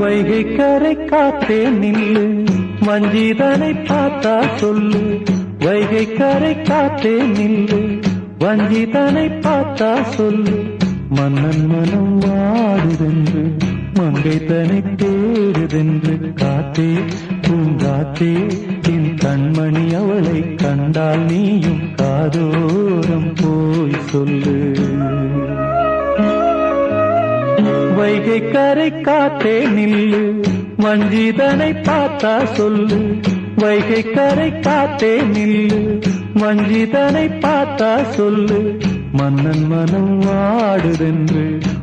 வைகை கரை காத்தே நில்லு, வஞ்சிதனை பார்த்தா சொல்லு. வைகை கரை காத்தே நில்லு, வஞ்சிதனை பார்த்தா சொல்லு. மன்னன் மனம் வாடுதென்று, மங்கை தனை தேடுதென்று. காத்தே பூங்காத்தே, என் கண்மணி அவளை கண்டால் நீயும் காதோரம் போய் சொல்லு. வைகை கரை காத்தே நில்லு, வஞ்சிதனை பார்த்தா சொல்லு. வைகை கரை காத்தே நில்லு, வஞ்சிதனை பார்த்தா சொல்லு. மன்னன் மனம் வாடுதென்று,